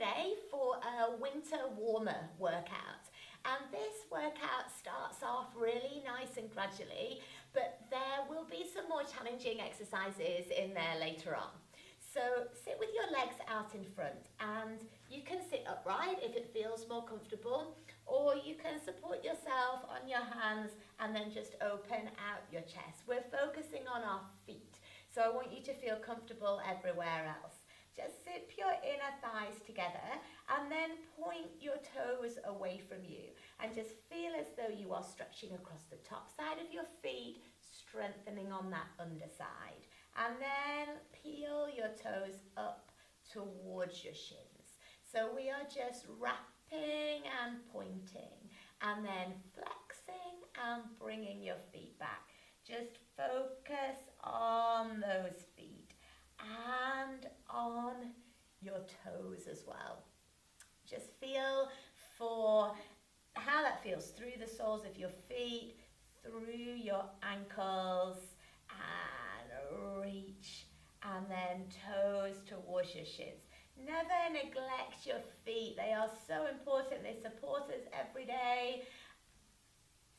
today for a winter warmer workout. And this workout starts off really nice and gradually, but there will be some more challenging exercises in there later on. So sit with your legs out in front, and you can sit upright if it feels more comfortable, or you can support yourself on your hands and then just open out your chest. We're focusing on our feet, so I want you to feel comfortable everywhere else. Just zip your inner thighs together and then point your toes away from you, and just feel as though you are stretching across the top side of your feet, strengthening on that underside. And then peel your toes up towards your shins. So we are just wrapping and pointing, and then flexing and bringing your feet back. Just focus on those feet and on your toes as well. Just feel for how that feels through the soles of your feet, through your ankles, and reach, and then toes towards your shins. Never neglect your feet. They are so important. They support us every day.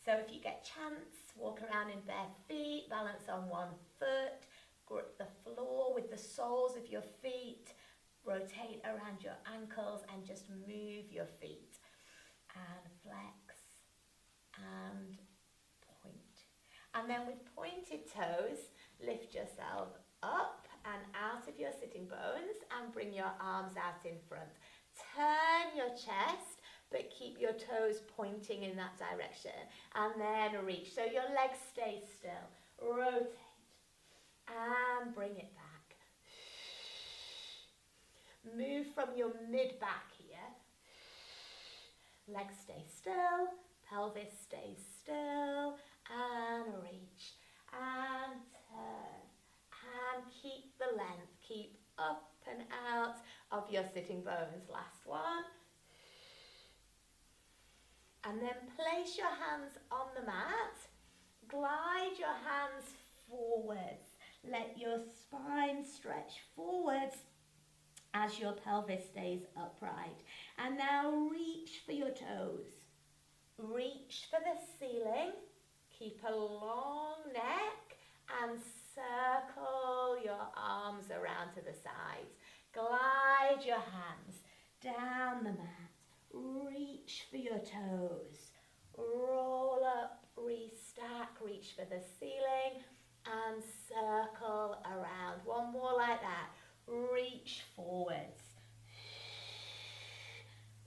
So if you get chance, walk around in bare feet, balance on one foot, grip the floor with the soles of your feet, rotate around your ankles and just move your feet. And flex and point. And then with pointed toes, lift yourself up and out of your sitting bones and bring your arms out in front. Turn your chest, but keep your toes pointing in that direction. And then reach. So your legs stay still. Rotate. And bring it back. Move from your mid-back here. Legs stay still. Pelvis stays still. And reach. And turn. And keep the length. Keep up and out of your sitting bones. Last one. And then place your hands on the mat. Glide your hands forwards. Let your spine stretch forwards as your pelvis stays upright. And now reach for your toes. Reach for the ceiling. Keep a long neck and circle your arms around to the sides. Glide your hands down the mat. Reach for your toes. Roll up, restack, reach for the ceiling and circle around. One more like that. Reach forwards.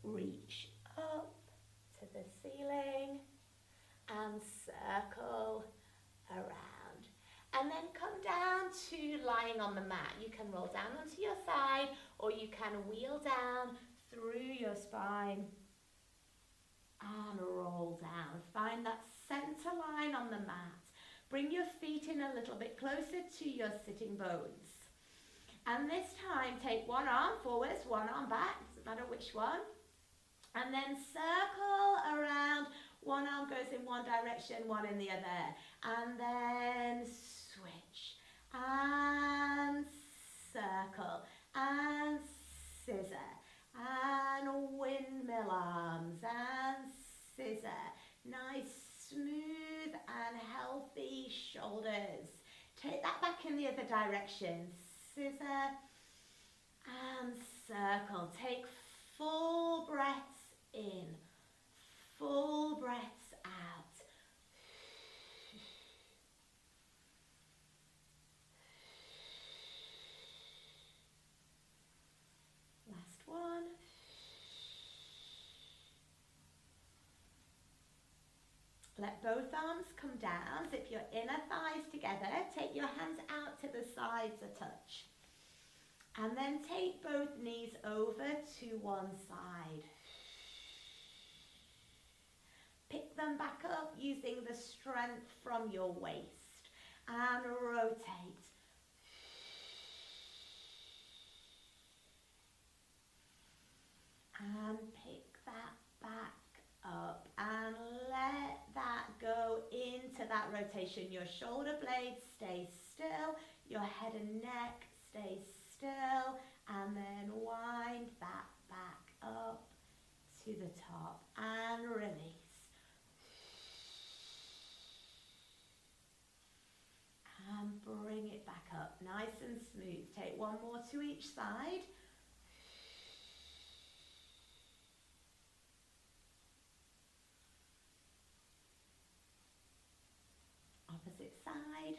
Reach up to the ceiling and circle around. And then come down to lying on the mat. You can roll down onto your side, or you can wheel down through your spine and roll down. Find that center line on the mat. Bring your feet in a little bit closer to your sitting bones. And this time, take one arm forwards, one arm back, doesn't matter which one. And then circle around. One arm goes in one direction, one in the other. And then switch. And circle. And scissor. And windmill arms. And scissor. Nice, smooth and healthy shoulders. Take that back in the other direction. Scissor and circle. Take full breaths in, full breaths out. Last one. Let both arms come down, zip your inner thighs together, take your hands out to the sides a touch. And then take both knees over to one side. Pick them back up using the strength from your waist. And rotate. And pick that back up and let that go into that rotation. Your shoulder blades stay still, your head and neck stay still, and then wind that back. up to the top and release. And bring it back up, nice and smooth. Take one more to each side. Opposite side.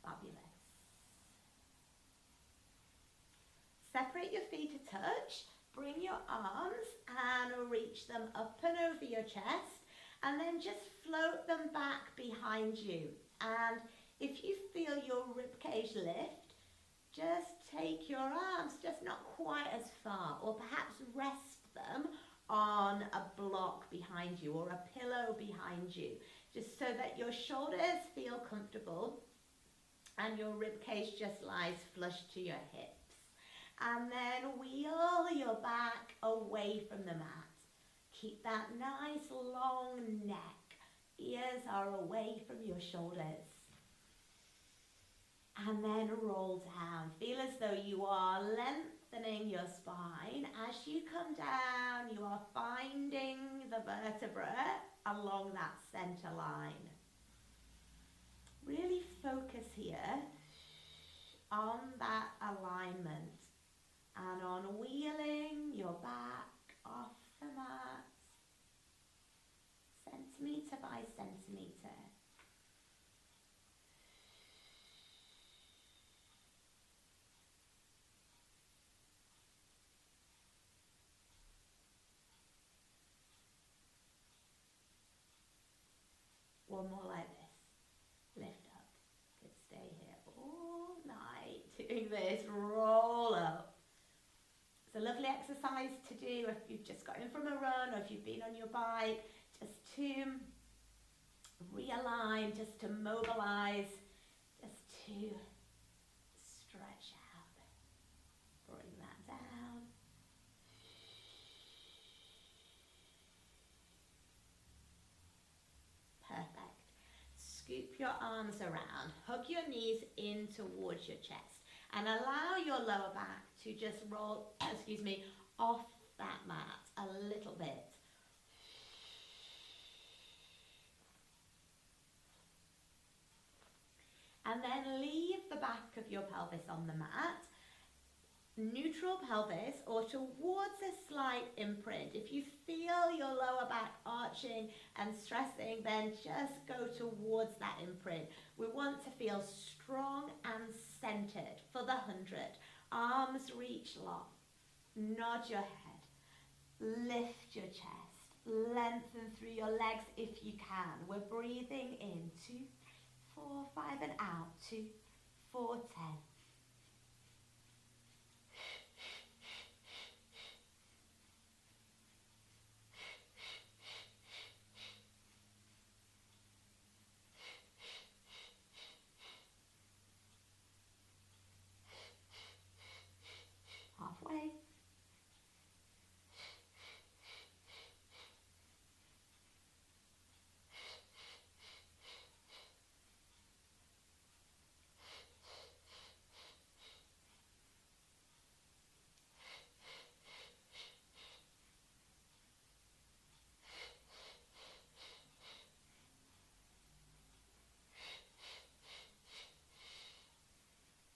Fabulous. Separate your feet a touch. Bring your arms and reach them up and over your chest, and then just float them back behind you. And if you feel your ribcage lift, just take your arms, just not quite as far, or perhaps rest them on a block behind you or a pillow behind you, just so that your shoulders feel comfortable and your ribcage just lies flush to your hips. And then wheel your back away from the mat. Keep that nice long neck. Ears are away from your shoulders. And then roll down. Feel as though you are lengthening your spine. As you come down, you are finding the vertebra along that center line. Really focus here on that alignment and on wheeling your back off the mat, centimetre by centimetre. One more like this. Lift up. Good, stay here all night doing this. Roll up. It's a lovely exercise to do if you've just got in from a run or if you've been on your bike, just to realign, just to mobilize, just to stretch out. Bring that down. Perfect. Scoop your arms around, hug your knees in towards your chest, and allow your lower back to just roll, off that mat a little bit. And then leave the back of your pelvis on the mat, neutral pelvis or towards a slight imprint. If you feel your lower back arching and stressing, then just go towards that imprint. We want to feel strong and centered for the 100. Arms reach long. Nod your head. Lift your chest. Lengthen through your legs if you can. We're breathing in 2, 3, 4, 5 and out. 2, 4, 10. Halfway.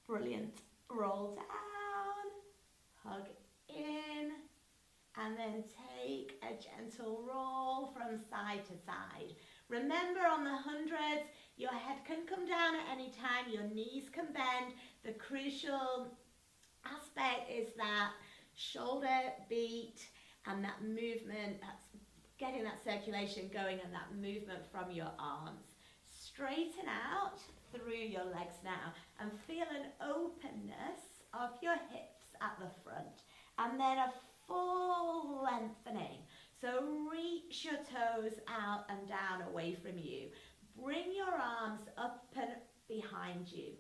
Brilliant. Roll down, hug in, and then take a gentle roll from side to side. Remember, on the 100s, your head can come down at any time, your knees can bend. The crucial aspect is that shoulder beat and that movement, that's getting that circulation going and that movement from your arms. Straighten out through your legs now and feel an openness of your hips at the front, and then a full lengthening. So reach your toes out and down away from you. Bring your arms up and behind you.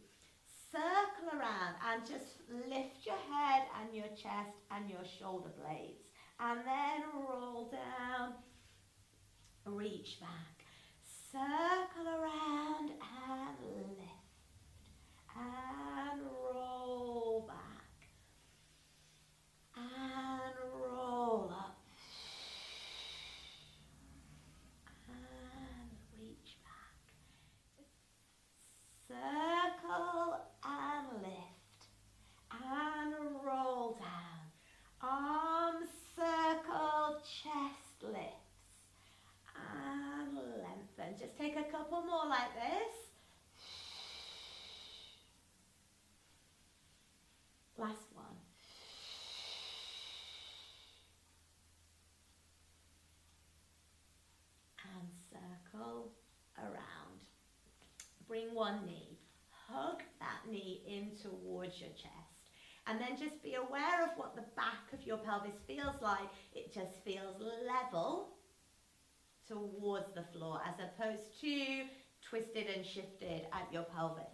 Circle around and just lift your head and your chest and your shoulder blades, and then roll down, reach back. circle around and lift and roll back and roll up and reach back. Circle and lift and roll down. Arms circle, chest lifts and lengthen. Just take a couple more like this. Last one. And circle around. Bring one knee. Hug that knee in towards your chest. And then just be aware of what the back of your pelvis feels like. It just feels level towards the floor as opposed to twisted and shifted at your pelvis.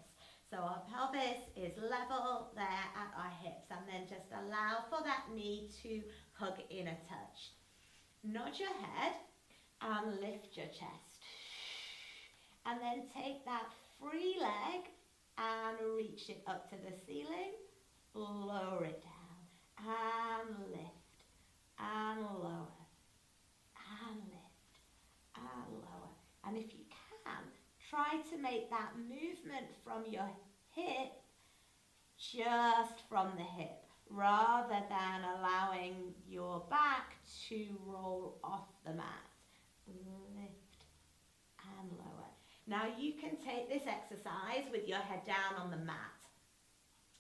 So our pelvis is level there at our hips, and then just allow for that knee to hug in a touch. Nod your head and lift your chest. And then take that free leg and reach it up to the ceiling. Lower it down and lift and lower and lift and lower. And if you can, try to make that movement from your hip just from the hip rather than allowing your back to roll off the mat. Lift and lower. Now you can take this exercise with your head down on the mat.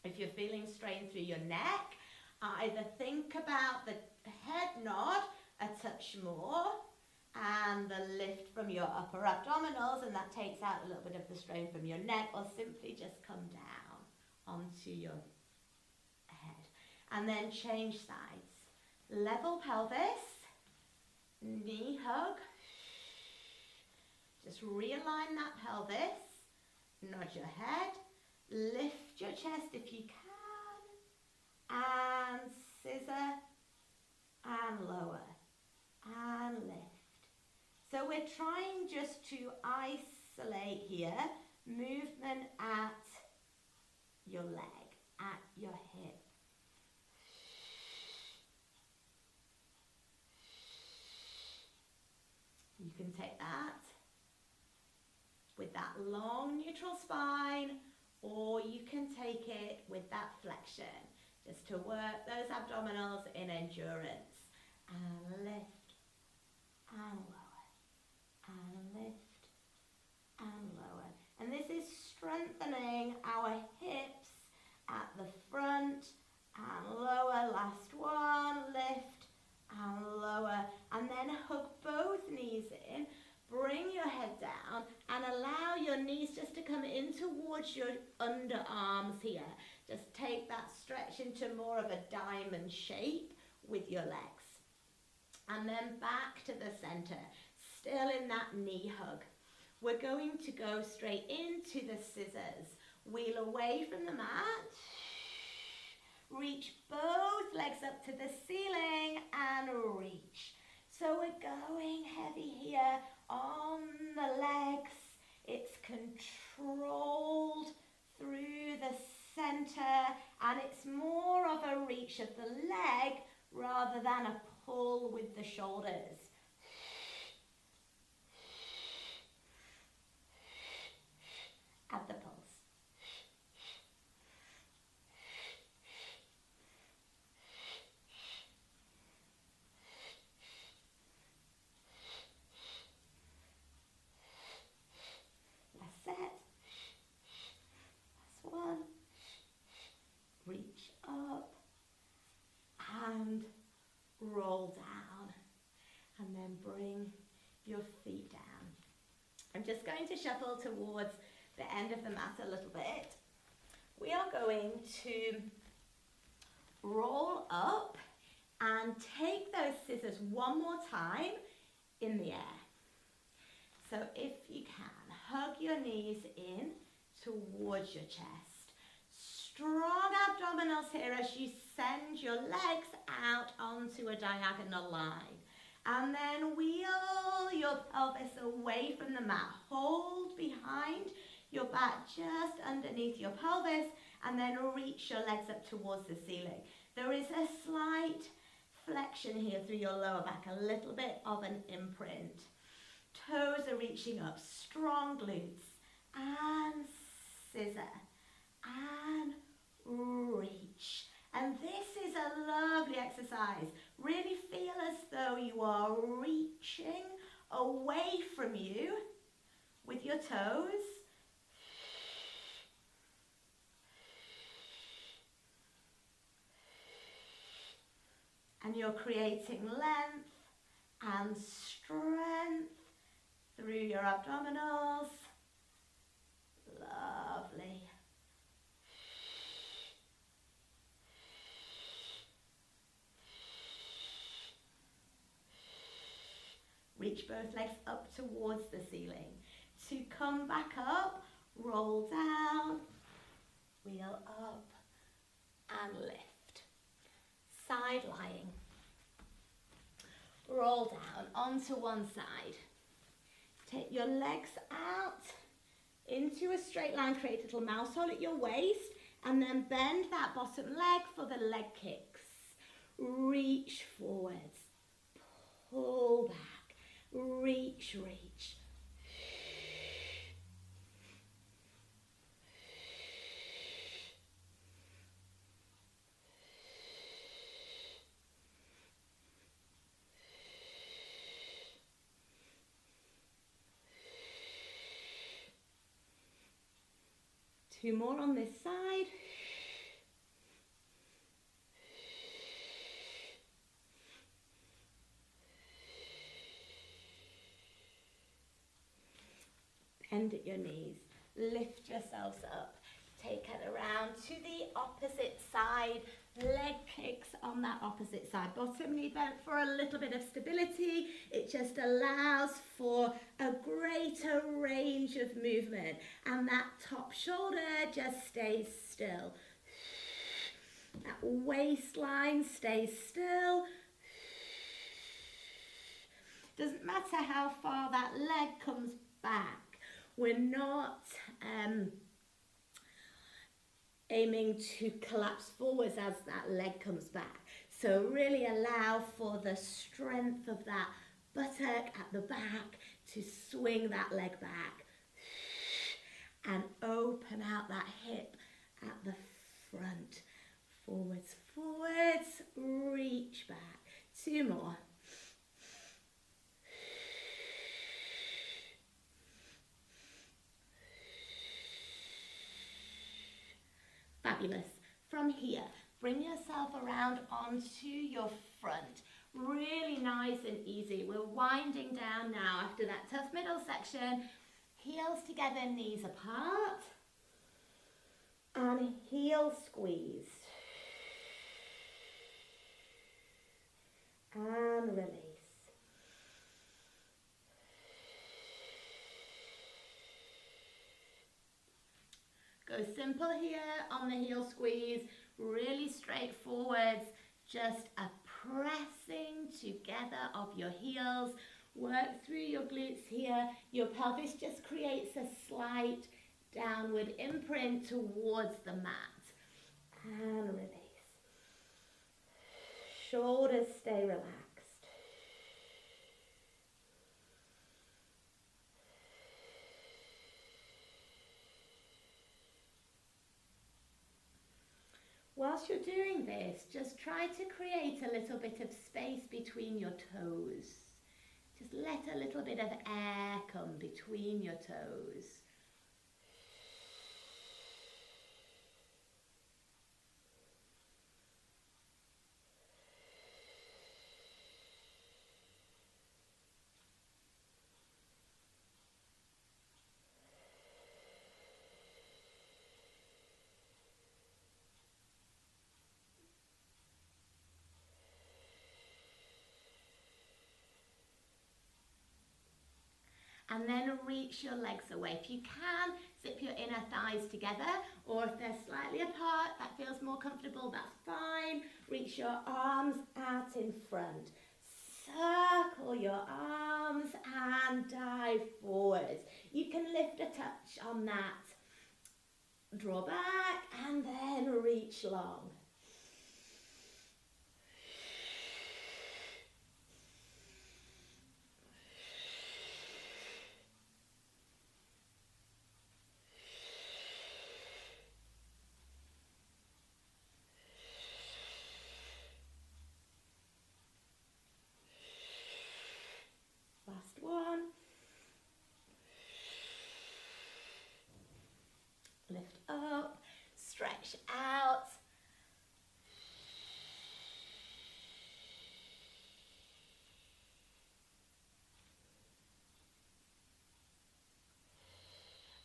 If you're feeling strain through your neck, either think about the head nod a touch more and the lift from your upper abdominals, and that takes out a little bit of the strain from your neck, or simply just come down onto your head. And then change sides. Level pelvis, knee hug. Just realign that pelvis, nod your head, lift your chest if you can, and scissor, and lower, and lift. So we're trying just to isolate here, movement at your leg, at your hip. You can take that with that long neutral spine, or you can take it with that flexion, just to work those abdominals in endurance. And lift, and lower, and lift, and lower. And this is strengthening our hips at the front, and lower. Last one, lift, and lower. And then hug both knees in. Bring your head down and allow your knees just to come in towards your underarms here. Just take that stretch into more of a diamond shape with your legs. And then back to the center, still in that knee hug. We're going to go straight into the scissors. Wheel away from the mat. Reach both legs up to the ceiling and reach. So we're going heavy here on the legs. It's controlled through the center, and it's more of a reach of the leg rather than a pull with the shoulders. Add the pulse. Set. Last one. Reach up and roll down, and then bring your feet down. I'm just going to shuffle towards the end of the mat a little bit. We are going to roll up and take those scissors one more time in the air. So if you can, hug your knees in towards your chest. Strong abdominals here as you send your legs out onto a diagonal line. And then wheel your pelvis away from the mat. Hold behind your back just underneath your pelvis, and then reach your legs up towards the ceiling. There is a slight flexion here through your lower back, a little bit of an imprint. Toes are reaching up, strong glutes, and scissor, and reach. And this is a lovely exercise. Really feel as though you are reaching away from you with your toes. And you're creating length and strength through your abdominals. Lovely. Reach both legs up towards the ceiling. To come back up, roll down, wheel up, and lift. Side lying. Roll down onto one side. Take your legs out into a straight line, create a little mouse hole at your waist, and then bend that bottom leg for the leg kicks. Reach forwards, pull back, reach, reach. Two more on this side. Bend at your knees. Lift yourselves up. Take it around to the opposite side. Leg kicks on that opposite side. Bottom knee bent for a little bit of stability. It just allows for a greater range of movement. And that top shoulder just stays still. That waistline stays still. Doesn't matter how far that leg comes back. We're not aiming to collapse forwards as that leg comes back. So really allow for the strength of that buttock at the back to swing that leg back. And open out that hip at the front. Forwards, forwards, reach back. Two more. Fabulous. From here, bring yourself around onto your front. Really nice and easy. We're winding down now after that tough middle section. Heels together, knees apart. And heel squeeze. And release. Go simple here on the heel squeeze, really straightforward, just a pressing together of your heels. Work through your glutes here. Your pelvis just creates a slight downward imprint towards the mat. And release. Shoulders stay relaxed. Whilst you're doing this, just try to create a little bit of space between your toes. Just let a little bit of air come between your toes. And then reach your legs away. If you can, zip your inner thighs together, or if they're slightly apart, that feels more comfortable, that's fine. Reach your arms out in front. circle your arms and dive forwards. You can lift a touch on that. Draw back and then reach long. Last one. Lift up, stretch out.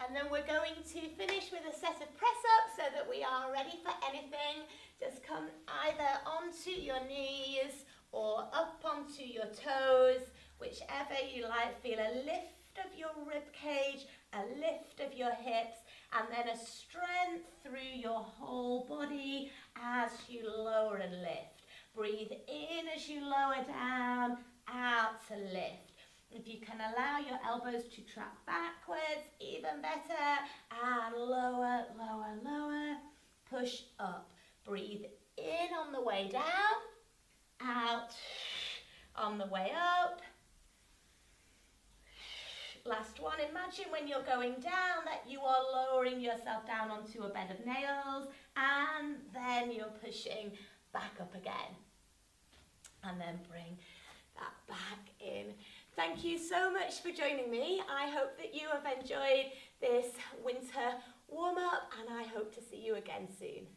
And then we're going to finish with a set of press-ups so that we are ready for anything. Just come either onto your knees or up onto your toes, whichever you like. Feel a lift of your rib cage, a lift of your hips, and then a strength through your whole body as you lower and lift. Breathe in as you lower down, out to lift. If you can allow your elbows to track backwards, even better, and lower, lower, lower, push up. Breathe in on the way down, out on the way up. Last one, imagine when you're going down that you are lowering yourself down onto a bed of nails, and then you're pushing back up again. And then bring that back in. Thank you so much for joining me. I hope that you have enjoyed this winter warm-up, and I hope to see you again soon.